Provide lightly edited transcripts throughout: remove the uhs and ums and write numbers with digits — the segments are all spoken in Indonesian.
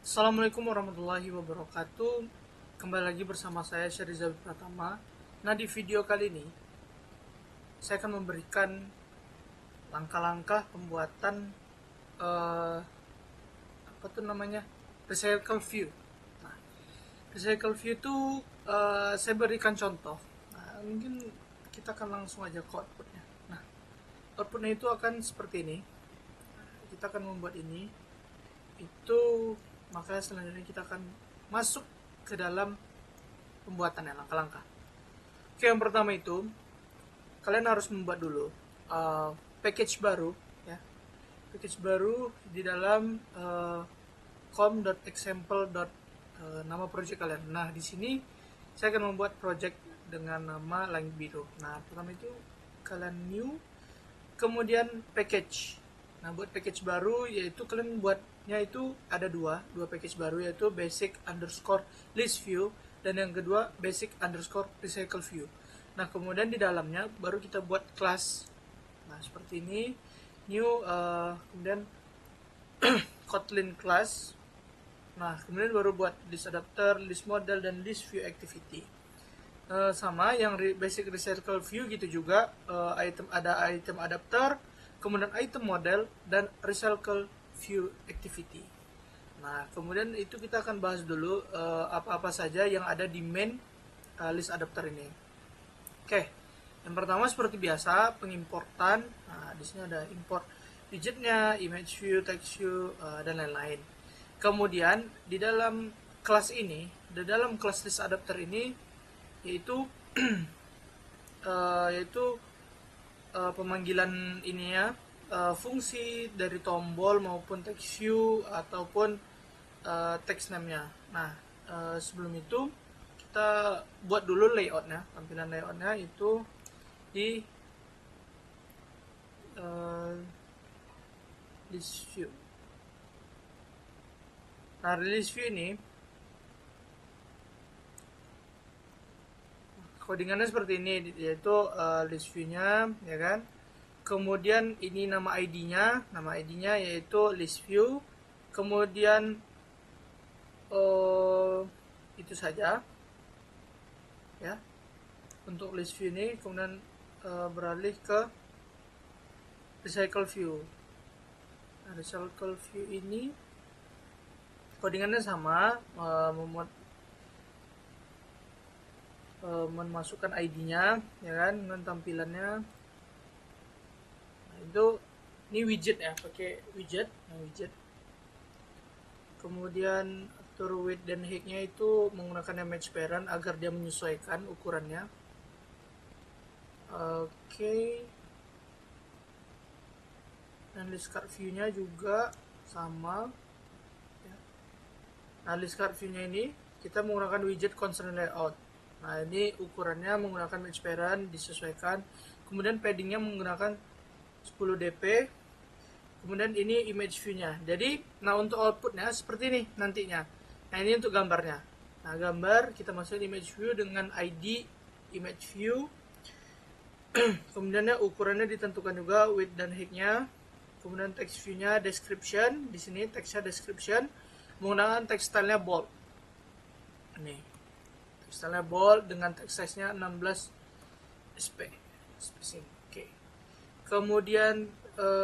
Assalamualaikum warahmatullahi wabarakatuh. Kembali lagi bersama saya Syariza Pratama. Nah, di video kali ini saya akan memberikan langkah-langkah pembuatan apa tuh namanya, recycle view. Nah, recycle view itu saya berikan contoh. Nah, mungkin kita akan langsung aja ke outputnya. Nah, outputnya itu akan seperti ini. Kita akan membuat ini. Itu maka selanjutnya kita akan masuk ke dalam pembuatannya, langkah-langkah. Oke, yang pertama itu kalian harus membuat dulu package baru, ya. Package baru di dalam com.example. Nama project kalian. Nah, di sini saya akan membuat project dengan nama Langit Biru. Nah, pertama itu kalian new, kemudian package. Nah, buat package baru yaitu kalian buatnya itu ada dua package baru, yaitu basic underscore list view dan yang kedua basic underscore recycle view. Nah, kemudian di dalamnya baru kita buat class. Nah, seperti ini, new, kemudian Kotlin class. Nah, kemudian baru buat list adapter, list model, dan list view activity. Sama yang basic recycle view gitu juga, ada item adapter, kemudian item model, dan recycle view activity. Nah, kemudian itu kita akan bahas dulu apa-apa saja yang ada di main list adapter ini. Oke, yang pertama seperti biasa pengimportan. Nah, di sini ada import widgetnya, image view, text view, dan lain-lain. Kemudian di dalam kelas ini, di dalam kelas list adapter ini, yaitu pemanggilan ini ya, fungsi dari tombol maupun text view ataupun text name-nya. Nah, sebelum itu kita buat dulu layoutnya, tampilan layoutnya itu di list view. Nah, list view ini codingannya seperti ini, yaitu list view-nya, ya kan. Kemudian ini nama ID-nya yaitu list view. Kemudian itu saja ya untuk list view ini. Kemudian beralih ke recycle view. Nah, recycle view ini codingannya sama, memasukkan ID-nya, ya kan, dengan tampilannya. Nah, itu ini widget ya, pakai widget. Nah, widget. Kemudian atur width dan height-nya itu menggunakan image parent agar dia menyesuaikan ukurannya. Oke. Dan list card view-nya juga sama. Nah, list card view-nya ini kita menggunakan widget concern layout. Nah, ini ukurannya menggunakan image parent disesuaikan. Kemudian paddingnya menggunakan 10 dp. Kemudian ini image view-nya. Jadi, nah untuk outputnya seperti ini nantinya. Nah, ini untuk gambarnya. Nah, gambar kita masukin image view dengan ID image view. Kemudian ukurannya ditentukan juga width dan height-nya. Kemudian text view-nya description. Di sini teksnya description menggunakan text style-nya bold. Ini text style-nya bold dengan text size-nya 16 spacing. Oke. Kemudian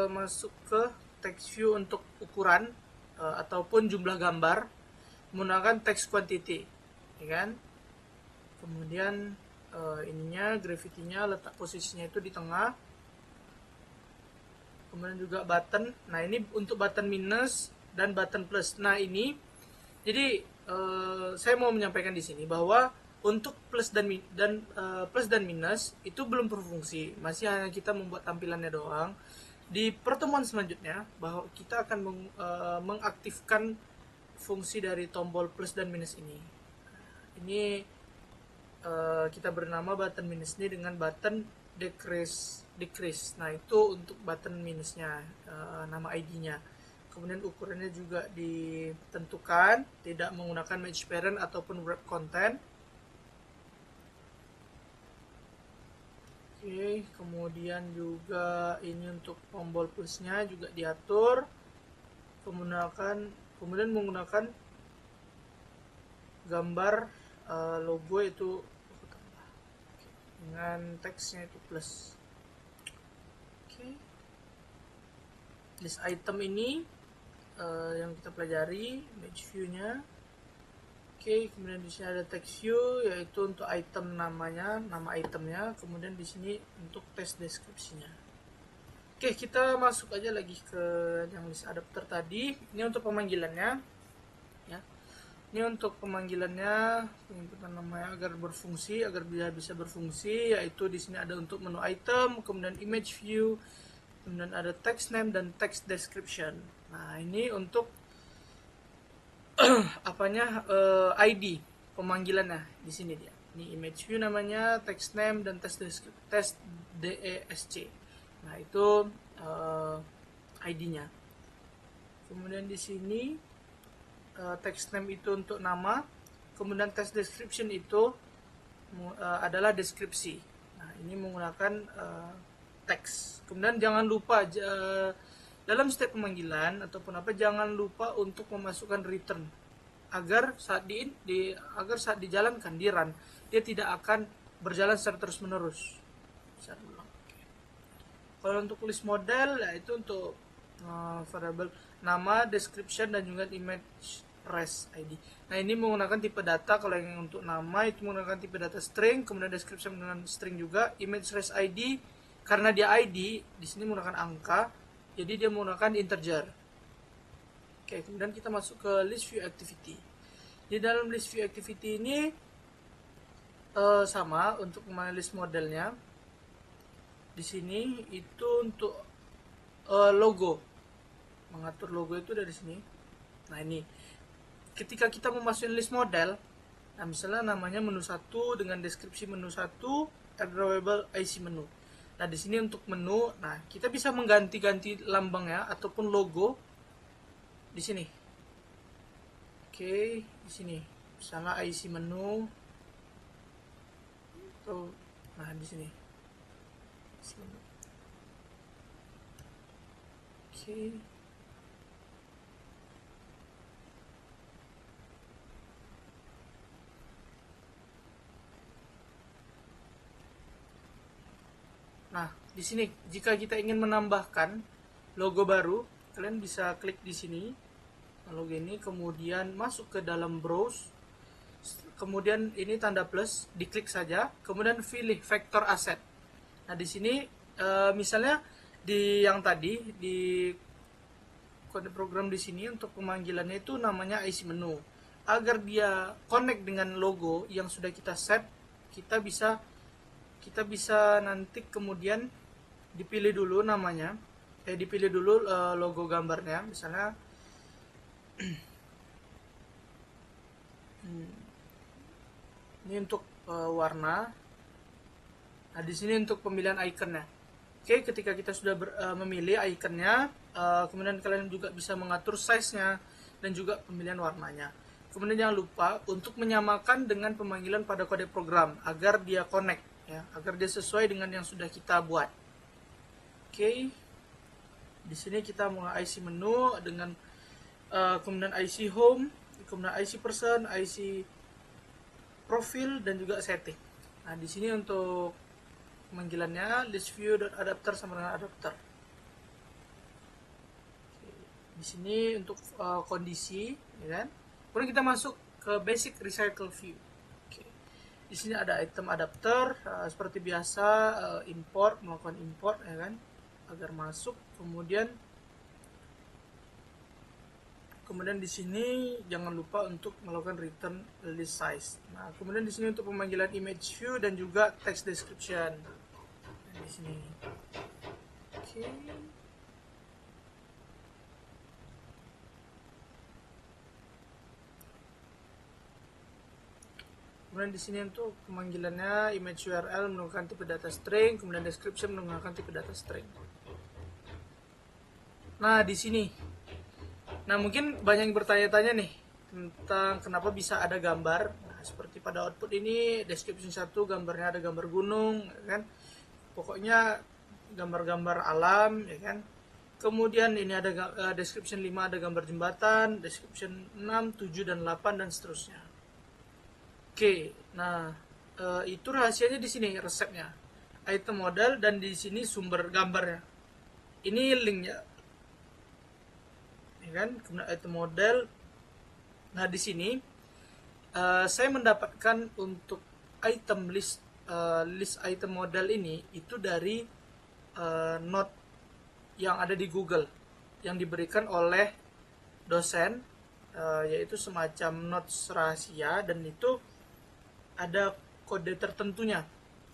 masuk ke text view untuk ukuran ataupun jumlah gambar menggunakan text quantity, ya kan. Kemudian ininya gravity-nya, letak posisinya itu di tengah. Kemudian juga button. Nah, ini untuk button minus dan button plus. Nah, ini jadi saya mau menyampaikan di sini bahwa untuk plus dan minus itu belum berfungsi, masih hanya kita membuat tampilannya doang. Di pertemuan selanjutnya bahwa kita akan mengaktifkan fungsi dari tombol plus dan minus ini. Ini kita bernama button minus ini dengan button decrease. Nah, itu untuk button minusnya, nama ID-nya. Kemudian ukurannya juga ditentukan, tidak menggunakan image parent ataupun wrap content. Oke, kemudian juga ini untuk tombol plusnya juga diatur kemudian menggunakan gambar logo itu aku tambah dengan teksnya itu plus. Oke. List item ini yang kita pelajari image view-nya. Oke, kemudian di sini ada text view yaitu untuk item namanya, nama itemnya, kemudian di sini untuk text deskripsinya. Oke, kita masuk aja lagi ke yang list adapter tadi. Ini untuk pemanggilannya ya. Ini untuk pemanggilannya, penginputan namanya agar berfungsi, agar bisa berfungsi, yaitu di sini ada untuk menu item, kemudian image view, kemudian ada text name dan text description. Nah, ini untuk apanya ID pemanggilannya di sini dia. Ini image view namanya, text name dan text DESC. Nah, itu ID-nya. Kemudian di sini text name itu untuk nama, kemudian text description itu adalah deskripsi. Nah, ini menggunakan teks. Kemudian jangan lupa dalam setiap pemanggilan ataupun apa, jangan lupa untuk memasukkan return agar saat dijalankan di run dia tidak akan berjalan secara terus menerus. Kalau untuk list model yaitu untuk variable nama, description dan juga image res ID. Nah, ini menggunakan tipe data. Kalau yang untuk nama itu menggunakan tipe data string, kemudian description dengan string juga. Image res ID karena dia ID di sini menggunakan angka, jadi dia menggunakan integer. Oke, kemudian kita masuk ke list view activity. Di dalam list view activity ini sama untuk pemain list modelnya. Di sini itu untuk logo, mengatur logo itu dari sini. Nah, ini ketika kita memasukin list model, nah misalnya namanya menu 1 dengan deskripsi menu 1 drawable IC menu. Nah, di sini untuk menu, nah kita bisa mengganti-ganti lambangnya ataupun logo di sini. Oke, di sini misalnya IC menu atau nah di sini. Oke. Nah, di sini jika kita ingin menambahkan logo baru, kalian bisa klik di sini, logo ini, kemudian masuk ke dalam browse, kemudian ini tanda plus, diklik saja, kemudian pilih vector asset. Nah, di sini misalnya di yang tadi di kode program di sini untuk pemanggilannya itu namanya IC menu. Agar dia connect dengan logo yang sudah kita set, kita bisa nanti kemudian dipilih dulu namanya, dipilih dulu logo gambarnya, misalnya ini untuk warna. Nah, di sini untuk pemilihan ikonnya. Oke, ketika kita sudah memilih ikonnya, kemudian kalian juga bisa mengatur size-nya dan juga pemilihan warnanya. Kemudian jangan lupa untuk menyamakan dengan pemanggilan pada kode program agar dia connect, ya, agar dia sesuai dengan yang sudah kita buat. Oke, di sini kita mulai IC menu dengan kemudian IC home, kemudian IC person, IC profil dan juga setting. Nah, di sini untuk pemanggilannya list view adapter sama dengan adapter. Di sini untuk kondisi, ya kan? Kemudian kita masuk ke basic recycle view. Oke. Di sini ada item adapter, seperti biasa import, melakukan import, ya kan, agar masuk. Kemudian di sini jangan lupa untuk melakukan return list size. Nah, kemudian di sini untuk pemanggilan image view dan juga text description. Nah, di sini. Oke. Kemudian di sini untuk pemanggilannya image URL menggunakan tipe data string, kemudian description menggunakan tipe data string. Nah, di sini. Nah, mungkin banyak yang bertanya-tanya nih tentang kenapa bisa ada gambar. Nah, seperti pada output ini description 1 gambarnya ada gambar gunung, ya kan? Pokoknya gambar-gambar alam, ya kan? Kemudian ini ada description 5 ada gambar jembatan, description 6, 7 dan 8 dan seterusnya. Oke, nah itu rahasianya di sini resepnya. Item modal dan di sini sumber gambarnya. Ini linknya, ya kan? Kemudian item modal. Nah di sini saya mendapatkan untuk item list item modal ini itu dari note yang ada di Google yang diberikan oleh dosen, yaitu semacam notes rahasia, dan itu ada kode tertentunya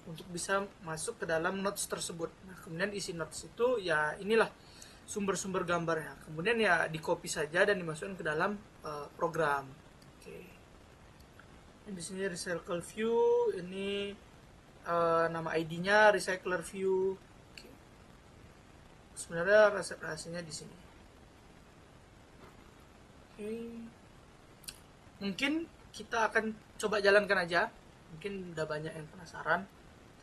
untuk bisa masuk ke dalam notes tersebut. Nah, kemudian isi notes itu ya inilah sumber-sumber gambarnya. Kemudian ya di copy saja dan dimasukkan ke dalam program. Oke. Ini di sini recycle view, ini nama ID-nya recycler view. Oke. Sebenarnya resep rahasianya di sini. Oke. Mungkin kita akan coba jalankan aja. Mungkin udah banyak yang penasaran.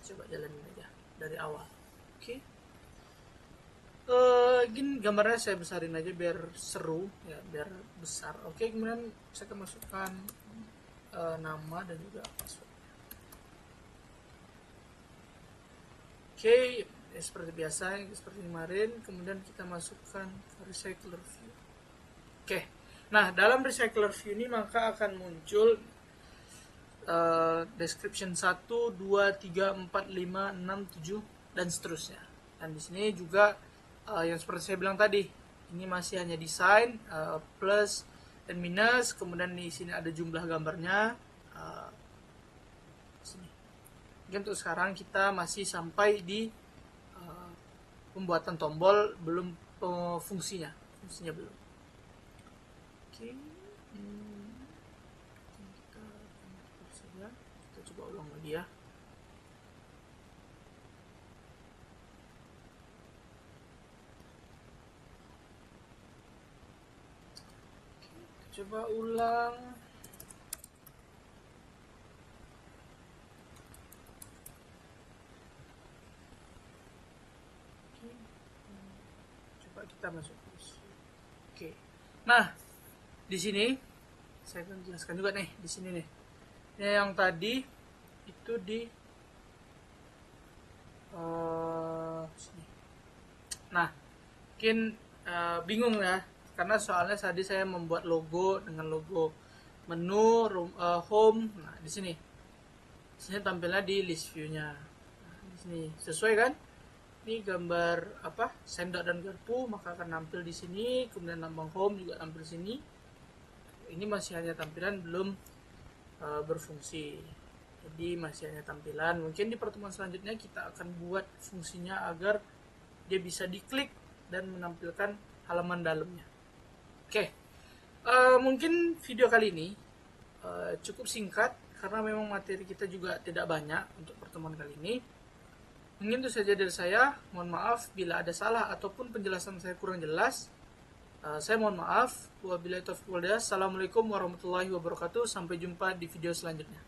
Coba jalanin aja dari awal. Oke. Gini gambarnya saya besarin aja biar seru ya, biar besar. Oke, kemudian saya akan masukkan nama dan juga password. Oke, ya, seperti biasa, seperti kemarin. Kemudian kita masukkan recycler view. Oke, nah dalam recycler view ini maka akan muncul description 1, 2, 3, 4, 5, 6, 7 dan seterusnya. Dan di sini juga yang seperti saya bilang tadi, ini masih hanya desain, plus dan minus, kemudian di sini ada jumlah gambarnya. Sini. Jadi untuk sekarang kita masih sampai di pembuatan tombol, belum fungsinya belum. Oke. Kita coba ulang lagi ya. Coba ulang. Coba kita masuk. Oke. Nah, di sini saya akan jelaskan juga nih di sini nih. Ini yang tadi itu di sini. Nah, mungkin bingung ya, karena soalnya tadi saya membuat logo dengan logo menu home. Nah, di sini tampilnya di list view-nya. Nah, di sini sesuai kan? Ini gambar apa? Sendok dan garpu, maka akan tampil di sini. Kemudian lambang home juga tampil di sini. Ini masih hanya tampilan, belum berfungsi. Jadi masih hanya tampilan. Mungkin di pertemuan selanjutnya kita akan buat fungsinya agar dia bisa diklik dan menampilkan halaman dalamnya. Oke, mungkin video kali ini cukup singkat karena memang materi kita juga tidak banyak untuk pertemuan kali ini. Mungkin itu saja dari saya. Mohon maaf bila ada salah ataupun penjelasan saya kurang jelas. Saya mohon maaf. Wabillahi taufiq wal hidayah. Assalamualaikum warahmatullahi wabarakatuh. Sampai jumpa di video selanjutnya.